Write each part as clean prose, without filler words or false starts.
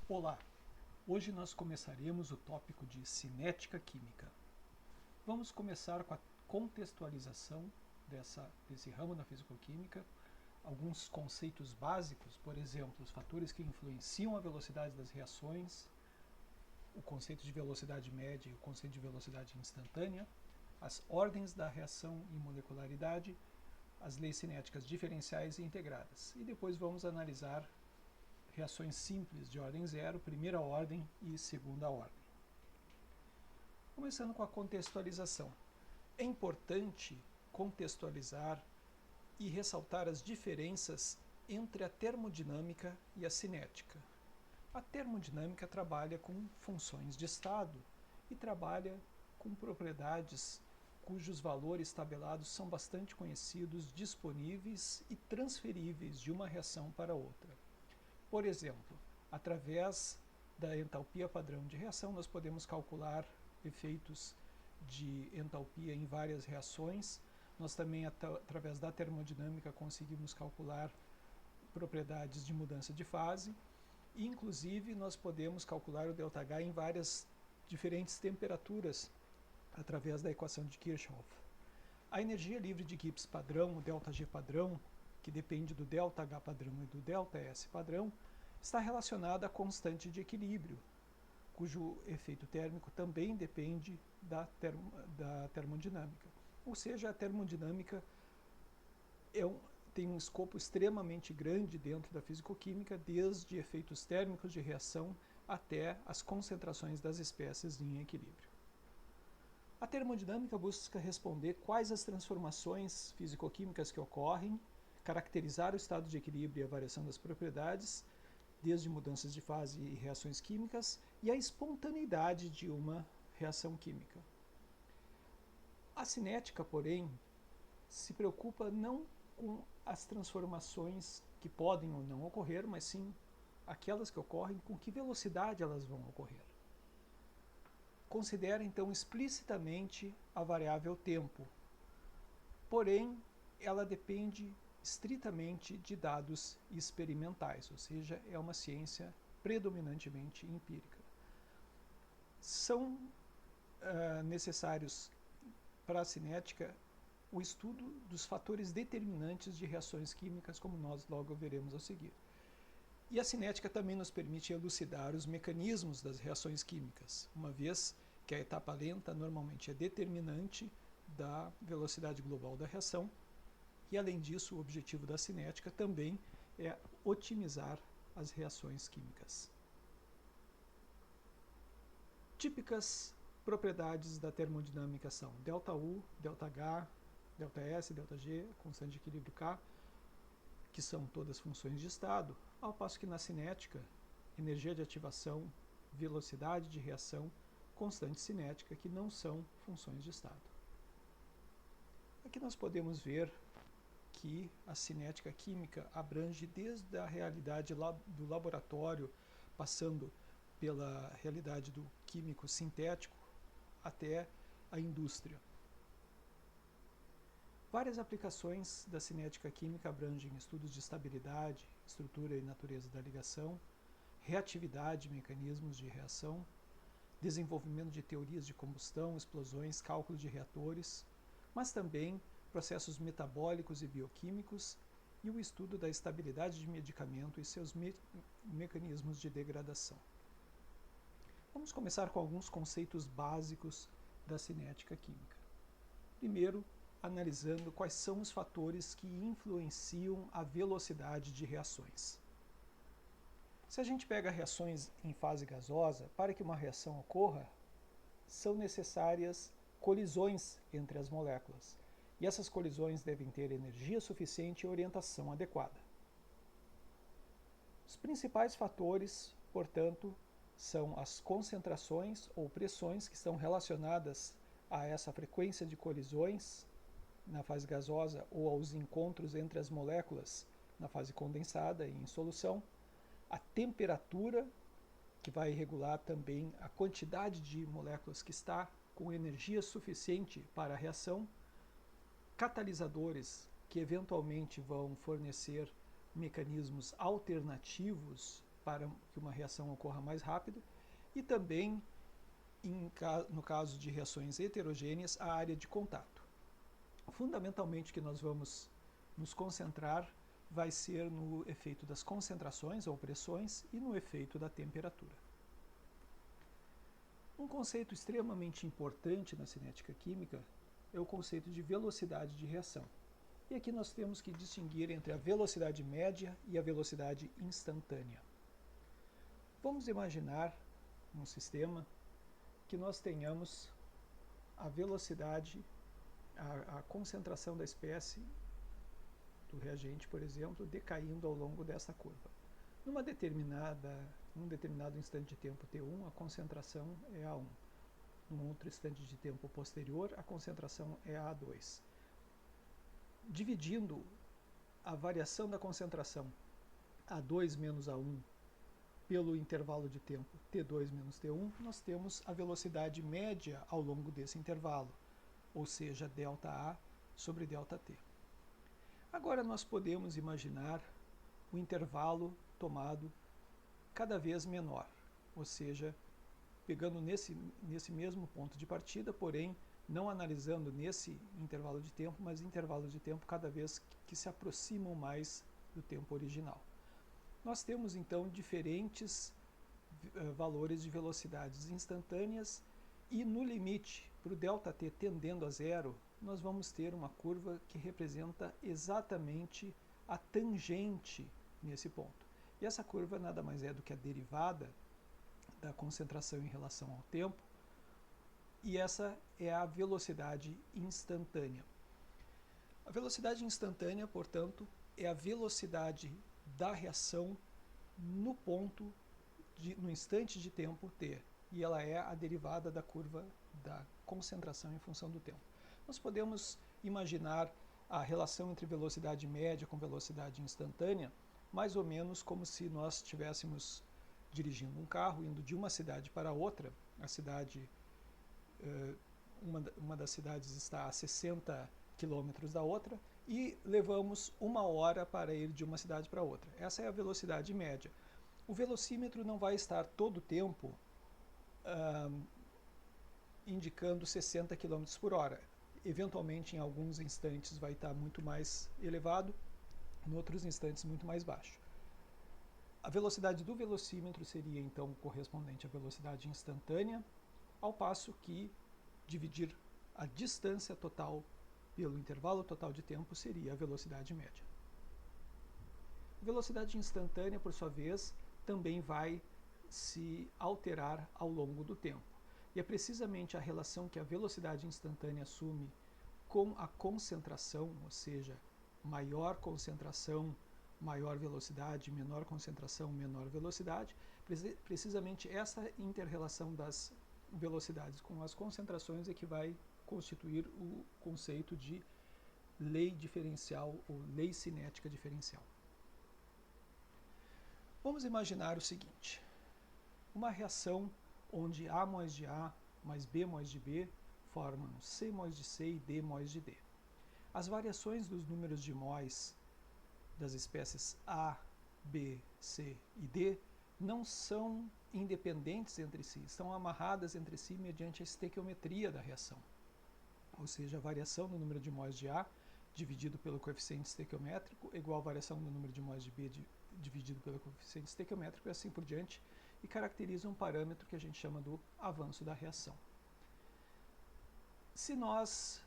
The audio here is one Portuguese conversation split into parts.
Olá! Hoje nós começaremos o tópico de cinética química. Vamos começar com a contextualização desse ramo da fisicoquímica, alguns conceitos básicos, por exemplo, os fatores que influenciam a velocidade das reações, o conceito de velocidade média e o conceito de velocidade instantânea, as ordens da reação e molecularidade, as leis cinéticas diferenciais e integradas. E depois vamos analisar reações simples de ordem zero, primeira ordem e segunda ordem. Começando com a contextualização. É importante contextualizar e ressaltar as diferenças entre a termodinâmica e a cinética. A termodinâmica trabalha com funções de estado e trabalha com propriedades cujos valores tabelados são bastante conhecidos, disponíveis e transferíveis de uma reação para outra. Por exemplo, através da entalpia padrão de reação, nós podemos calcular efeitos de entalpia em várias reações. Nós também, através da termodinâmica, conseguimos calcular propriedades de mudança de fase. E, inclusive, nós podemos calcular o ΔH em várias diferentes temperaturas através da equação de Kirchhoff. A energia livre de Gibbs padrão, o ΔG padrão, que depende do ΔH padrão e do ΔS padrão, está relacionada à constante de equilíbrio, cujo efeito térmico também depende da termodinâmica. Ou seja, a termodinâmica tem um escopo extremamente grande dentro da fisicoquímica, desde efeitos térmicos de reação até as concentrações das espécies em equilíbrio. A termodinâmica busca responder quais as transformações fisicoquímicas que ocorrem, caracterizar o estado de equilíbrio e a variação das propriedades, desde mudanças de fase e reações químicas, e a espontaneidade de uma reação química. A cinética, porém, se preocupa não com as transformações que podem ou não ocorrer, mas sim aquelas que ocorrem, com que velocidade elas vão ocorrer. Considera então explicitamente a variável tempo, porém ela depende estritamente de dados experimentais, ou seja, é uma ciência predominantemente empírica. São necessários para a cinética o estudo dos fatores determinantes de reações químicas, como nós logo veremos a seguir. E a cinética também nos permite elucidar os mecanismos das reações químicas, uma vez que a etapa lenta normalmente é determinante da velocidade global da reação, e além disso o objetivo da cinética também é otimizar as reações químicas. Típicas propriedades da termodinâmica são ΔU, ΔH, ΔS, ΔG, constante de equilíbrio K, que são todas funções de estado, ao passo que na cinética, energia de ativação, velocidade de reação, constante cinética, que não são funções de estado. Aqui nós podemos ver que a cinética química abrange desde a realidade do laboratório, passando pela realidade do químico sintético, até a indústria. Várias aplicações da cinética química abrangem estudos de estabilidade, estrutura e natureza da ligação, reatividade e mecanismos de reação, desenvolvimento de teorias de combustão, explosões, cálculo de reatores, mas também processos metabólicos e bioquímicos e o estudo da estabilidade de medicamento e seus mecanismos de degradação. Vamos começar com alguns conceitos básicos da cinética química. Primeiro, analisando quais são os fatores que influenciam a velocidade de reações. Se a gente pega reações em fase gasosa, para que uma reação ocorra, são necessárias colisões entre as moléculas. E essas colisões devem ter energia suficiente e orientação adequada. Os principais fatores, portanto, são as concentrações ou pressões que estão relacionadas a essa frequência de colisões na fase gasosa ou aos encontros entre as moléculas na fase condensada e em solução, a temperatura, que vai regular também a quantidade de moléculas que está com energia suficiente para a reação, catalisadores que eventualmente vão fornecer mecanismos alternativos para que uma reação ocorra mais rápido, e também, no caso de reações heterogêneas, a área de contato. Fundamentalmente, o que nós vamos nos concentrar vai ser no efeito das concentrações ou pressões e no efeito da temperatura. Um conceito extremamente importante na cinética química é o conceito de velocidade de reação. E aqui nós temos que distinguir entre a velocidade média e a velocidade instantânea. Vamos imaginar um sistema que nós tenhamos a velocidade, a concentração da espécie do reagente, por exemplo, decaindo ao longo dessa curva. Num determinado instante de tempo t1, a concentração é A1. Num outro instante de tempo posterior, a concentração é A2. Dividindo a variação da concentração A2 menos A1 pelo intervalo de tempo T2 menos T1, nós temos a velocidade média ao longo desse intervalo, ou seja, ΔA sobre ΔT. Agora nós podemos imaginar o intervalo tomado cada vez menor, ou seja, pegando nesse mesmo ponto de partida, porém não analisando nesse intervalo de tempo, mas intervalos de tempo cada vez que se aproximam mais do tempo original. Nós temos então diferentes valores de velocidades instantâneas e no limite, para o ΔT tendendo a zero, nós vamos ter uma curva que representa exatamente a tangente nesse ponto. E essa curva nada mais é do que a derivada da concentração em relação ao tempo, e essa é a velocidade instantânea. A velocidade instantânea, portanto, é a velocidade da reação no no instante de tempo t, e ela é a derivada da curva da concentração em função do tempo. Nós podemos imaginar a relação entre velocidade média com velocidade instantânea mais ou menos como se nós estivéssemos dirigindo um carro, indo de uma cidade para outra. A cidade, uma das cidades está a 60 quilômetros da outra, e levamos 1 hora para ir de uma cidade para outra. Essa é a velocidade média. O velocímetro não vai estar todo o tempo indicando 60 km por hora. Eventualmente, em alguns instantes, vai estar muito mais elevado, em outros instantes, muito mais baixo. A velocidade do velocímetro seria, então, correspondente à velocidade instantânea, ao passo que dividir a distância total pelo intervalo total de tempo seria a velocidade média. A velocidade instantânea, por sua vez, também vai se alterar ao longo do tempo. E é precisamente a relação que a velocidade instantânea assume com a concentração, ou seja, maior concentração, maior velocidade, menor concentração, menor velocidade, precisamente essa inter-relação das velocidades com as concentrações é que vai constituir o conceito de lei diferencial ou lei cinética diferencial. Vamos imaginar o seguinte: uma reação onde A mais de A mais B mais de B formam C mais de C e D mais de D. As variações dos números de móis das espécies A, B, C e D não são independentes entre si, estão amarradas entre si mediante a estequiometria da reação. Ou seja, a variação do número de móis de A dividido pelo coeficiente estequiométrico é igual à variação do número de móis de B dividido pelo coeficiente estequiométrico e assim por diante, e caracteriza um parâmetro que a gente chama do avanço da reação. Se nós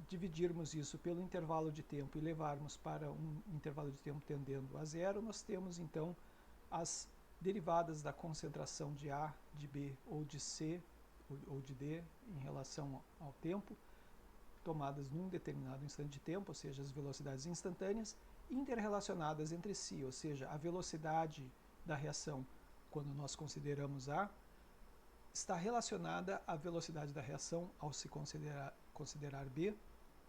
dividirmos isso pelo intervalo de tempo e levarmos para um intervalo de tempo tendendo a zero, nós temos então as derivadas da concentração de A, de B ou de C ou de D em relação ao tempo, tomadas num determinado instante de tempo, ou seja, as velocidades instantâneas, interrelacionadas entre si, ou seja, a velocidade da reação, quando nós consideramos A, está relacionada à velocidade da reação ao se considerar B,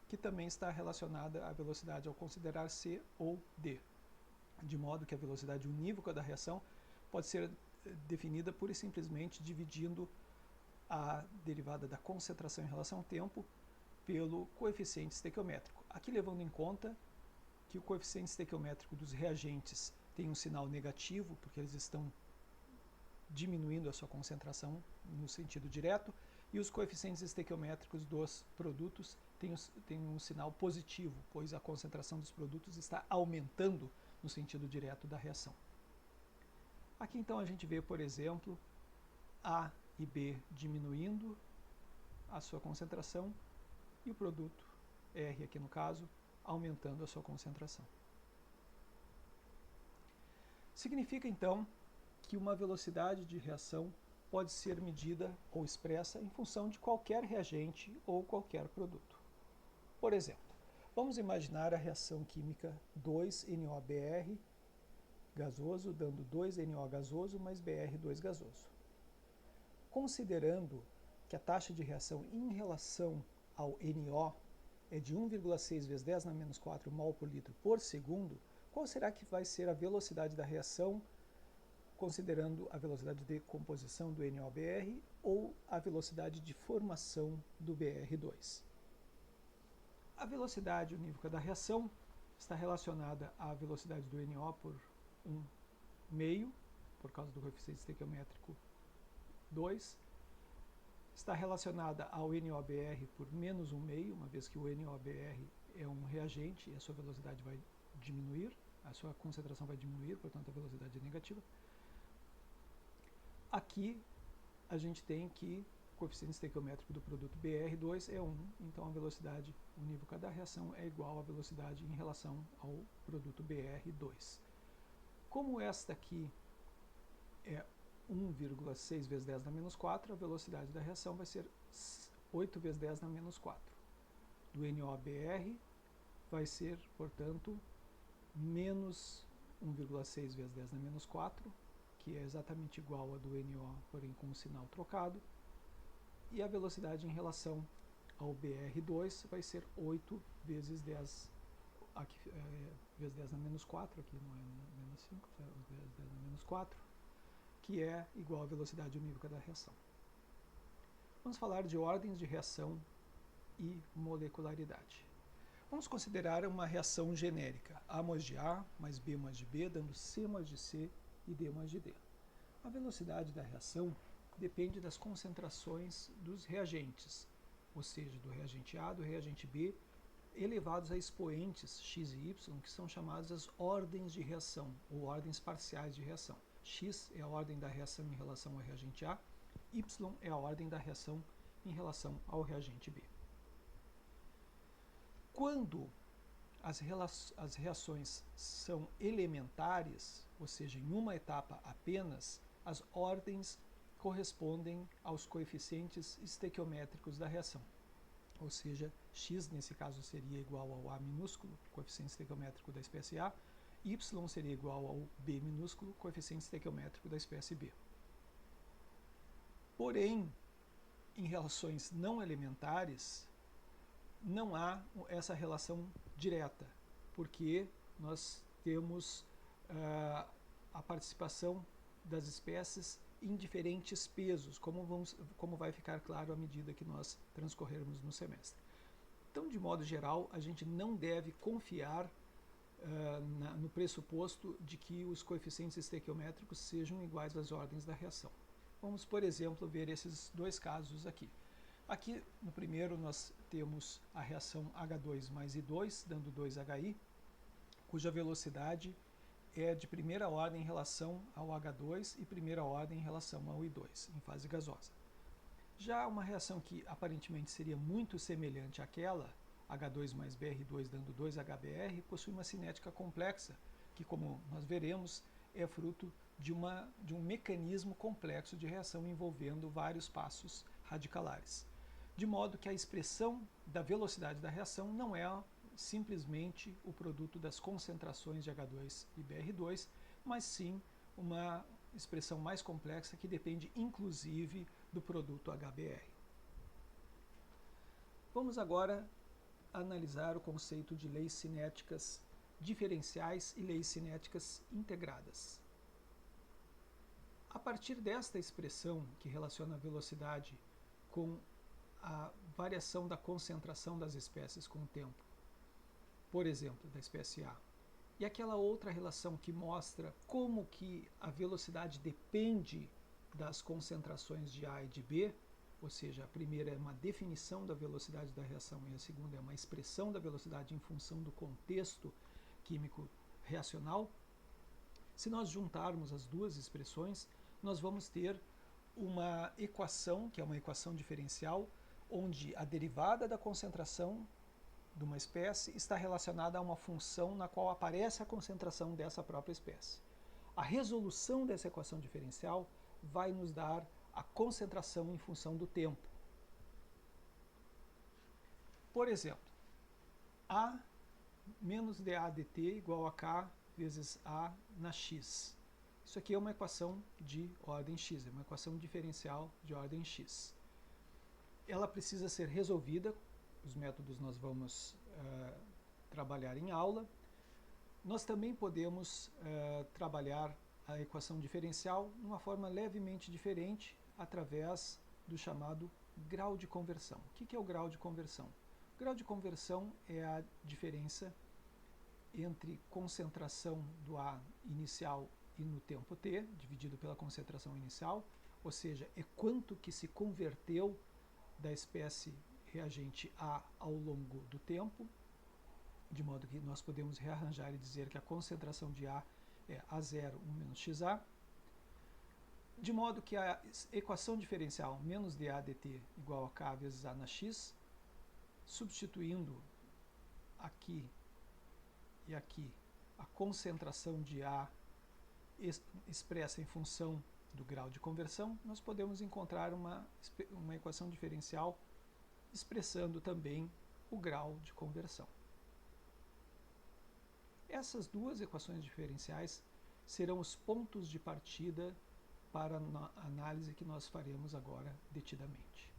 que também está relacionada à velocidade ao considerar C ou D, de modo que a velocidade unívoca da reação pode ser definida pura e simplesmente dividindo a derivada da concentração em relação ao tempo pelo coeficiente estequiométrico. Aqui levando em conta que o coeficiente estequiométrico dos reagentes têm um sinal negativo, porque eles estão diminuindo a sua concentração no sentido direto, e os coeficientes estequiométricos dos produtos têm um sinal positivo, pois a concentração dos produtos está aumentando no sentido direto da reação. Aqui então a gente vê, por exemplo, A e B diminuindo a sua concentração e o produto, R aqui no caso, aumentando a sua concentração. Significa então que uma velocidade de reação pode ser medida ou expressa em função de qualquer reagente ou qualquer produto. Por exemplo, vamos imaginar a reação química 2NOBr gasoso dando 2NO gasoso mais Br2 gasoso. Considerando que a taxa de reação em relação ao NO é de 1,6 vezes 10 na menos 4 mol por litro por segundo, qual será que vai ser a velocidade da reação considerando a velocidade de composição do NOBr ou a velocidade de formação do Br2? A velocidade unívoca da reação está relacionada à velocidade do NO por 1/2, por causa do coeficiente estequiométrico 2, está relacionada ao NOBr por menos 1/2, uma vez que o NOBr é um reagente e a sua velocidade vai diminuir, a sua concentração vai diminuir, portanto a velocidade é negativa. Aqui a gente tem que o coeficiente estequiométrico do produto Br2 é 1, então a velocidade unívoca da reação é igual à velocidade em relação ao produto Br2. Como esta aqui é 1,6 vezes 10 na menos 4, a velocidade da reação vai ser 8 vezes 10 na menos 4. Do NOBr vai ser, portanto, menos 1,6 vezes 10 na menos 4, que é exatamente igual a do NO, porém com o sinal trocado. E a velocidade em relação ao Br2 vai ser 8 vezes 10, aqui, vezes 10 na menos 4, aqui não é menos 5, é vezes 10 na menos 4, que é igual à velocidade unívoca da reação. Vamos falar de ordens de reação e molecularidade. Vamos considerar uma reação genérica, A mais de A, mais B mais de B, dando C mais de C e D mais de D. A velocidade da reação depende das concentrações dos reagentes, ou seja, do reagente A, do reagente B, elevados a expoentes x e y, que são chamadas as ordens de reação, ou ordens parciais de reação. X é a ordem da reação em relação ao reagente A, y é a ordem da reação em relação ao reagente B. Quando as reações são elementares, ou seja, em uma etapa apenas, as ordens correspondem aos coeficientes estequiométricos da reação. Ou seja, x nesse caso seria igual ao A minúsculo, coeficiente estequiométrico da espécie A, y seria igual ao B minúsculo, coeficiente estequiométrico da espécie B. Porém, em relações não elementares, não há essa relação direta, porque nós temos a participação das espécies em diferentes pesos, como vai ficar claro à medida que nós transcorrermos no semestre. Então, de modo geral, a gente não deve confiar no pressuposto de que os coeficientes estequiométricos sejam iguais às ordens da reação. Vamos, por exemplo, ver esses dois casos aqui. Aqui, no primeiro, nós temos a reação H2 mais I2, dando 2HI, cuja velocidade é de primeira ordem em relação ao H2 e primeira ordem em relação ao I2, em fase gasosa. Já uma reação que aparentemente seria muito semelhante àquela, H2 mais Br2 dando 2HBr, possui uma cinética complexa, que, como nós veremos, é fruto de um mecanismo complexo de reação envolvendo vários passos radicalares. De modo que a expressão da velocidade da reação não é simplesmente o produto das concentrações de H2 e Br2, mas sim uma expressão mais complexa que depende inclusive do produto HBr. Vamos agora analisar o conceito de leis cinéticas diferenciais e leis cinéticas integradas. A partir desta expressão que relaciona a velocidade com a variação da concentração das espécies com o tempo, por exemplo, da espécie A, E aquela outra relação que mostra como que a velocidade depende das concentrações de A e de B, ou seja, a primeira é uma definição da velocidade da reação e a segunda é uma expressão da velocidade em função do contexto químico reacional. Se nós juntarmos as duas expressões, nós vamos ter uma equação, que é uma equação diferencial, onde a derivada da concentração de uma espécie está relacionada a uma função na qual aparece a concentração dessa própria espécie. A resolução dessa equação diferencial vai nos dar a concentração em função do tempo. Por exemplo, A menos dA dt igual a K vezes A na x. Isso aqui é uma equação de ordem x, é uma equação diferencial de ordem x. Ela precisa ser resolvida, os métodos nós vamos trabalhar em aula. Nós também podemos trabalhar a equação diferencial de uma forma levemente diferente, através do chamado grau de conversão. O que é o grau de conversão? O grau de conversão é a diferença entre concentração do A inicial e no tempo t, dividido pela concentração inicial, ou seja, é quanto que se converteu da espécie reagente A ao longo do tempo, de modo que nós podemos rearranjar e dizer que a concentração de A é A0, 1 menos XA, de modo que a equação diferencial menos dA dt igual a K vezes A na x, substituindo aqui e aqui a concentração de A expressa em função do grau de conversão, nós podemos encontrar uma equação diferencial expressando também o grau de conversão. Essas duas equações diferenciais serão os pontos de partida para a análise que nós faremos agora detidamente.